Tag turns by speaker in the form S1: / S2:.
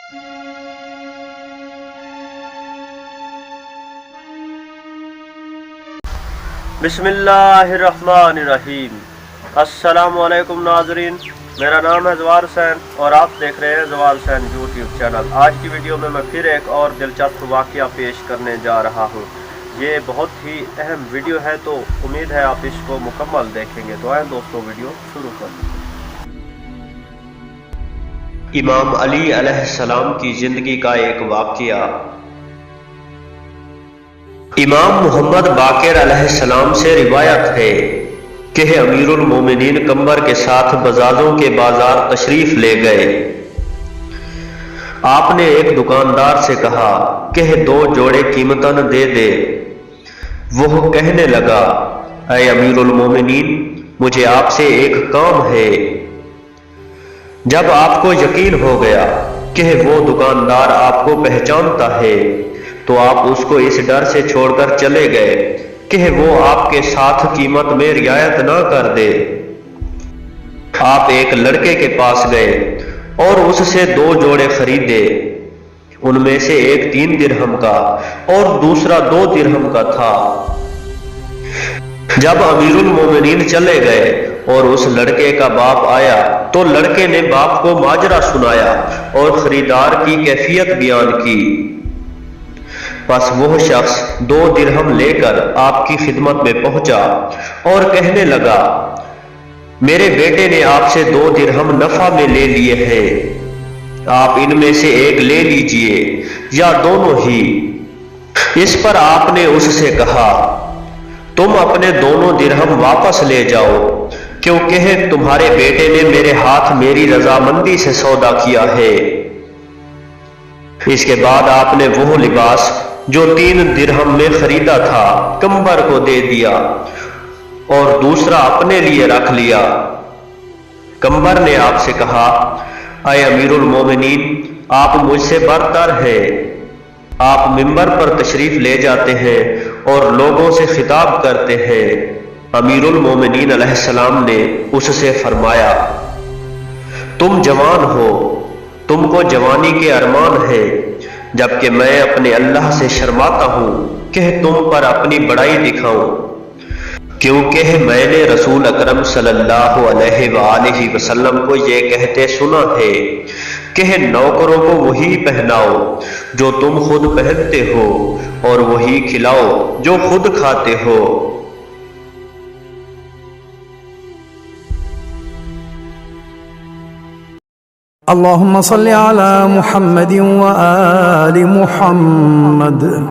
S1: बिस्मिल्लाहिर्रहमानिर्रहीम। अस्सलामु अलैकुम नाज़रीन, मेरा नाम है ज़वार हुसैन और आप देख रहे हैं ज़वार हुसैन यूट्यूब चैनल। आज की वीडियो में मैं फिर एक और दिलचस्प वाक़या पेश करने जा रहा हूँ। ये बहुत ही अहम वीडियो है, तो उम्मीद है आप इसको मुकम्मल देखेंगे। तो आए दोस्तों, वीडियो शुरू करते हैं। इमाम अली अलैहिस्सलाम की ज़िंदगी का एक वाक़या। इमाम मोहम्मद बाक़िर अलैहिस्सलाम से रिवायत है कि अमीरुल मोमिनीन कंबर के साथ बजाजों के बाजार तशरीफ ले गए। आपने एक दुकानदार से कहा कि 2 जोड़े कीमतन दे दे। वो कहने लगा, ऐ अमीरुल मोमिनीन, मुझे आपसे एक काम है। जब आपको यकीन हो गया कि वो दुकानदार आपको पहचानता है, तो आप उसको इस डर से छोड़कर चले गए कि वो आपके साथ कीमत में रियायत ना कर दे। आप एक लड़के के पास गए और उससे 2 जोड़े खरीदे। उनमें से एक 3 दिरहम का और दूसरा 2 दिरहम का था। जब अमीरुल मोमिनीन चले गए और उस लड़के का बाप आया, तो लड़के ने बाप को माजरा सुनाया और खरीदार की कैफियत बयान की। बस वो शख्स 2 दिरहम लेकर आपकी खिदमत में पहुंचा और कहने लगा, मेरे बेटे ने आपसे 2 दिरहम नफा में ले लिए हैं, आप इनमें से एक ले लीजिए या दोनों ही। इस पर आपने उससे कहा, तुम अपने दोनों दिरहम वापस ले जाओ, क्योंकि तुम्हारे बेटे ने मेरे हाथ मेरी रजामंदी से सौदा किया है। इसके बाद आपने वो लिबास जो 3 दिरहम में खरीदा था कंबर को दे दिया और दूसरा अपने लिए रख लिया। कंबर ने आपसे कहा, ऐ अमीरुल मोमिनीन, आप मुझसे बरतर हैं। आप मिंबर पर तशरीफ ले जाते हैं और लोगों से खिताब करते हैं। अमीरुल मोमिनीन अलैहिस्सलाम ने उससे फरमाया, तुम जवान हो, तुमको जवानी के अरमान है, जबकि मैं अपने अल्लाह से शर्माता हूं कि तुम पर अपनी बड़ाई दिखाऊं, क्योंकि मैंने रसूल अकरम सल्लल्लाहु अलैहि वसल्लम को ये कहते सुना है कि नौकरों को वही पहनाओ जो तुम खुद पहनते हो और वही खिलाओ जो खुद खाते हो।
S2: अल्लाहुम्मा सल्ली अला मुहम्मदिन व आलि मुहम्मद।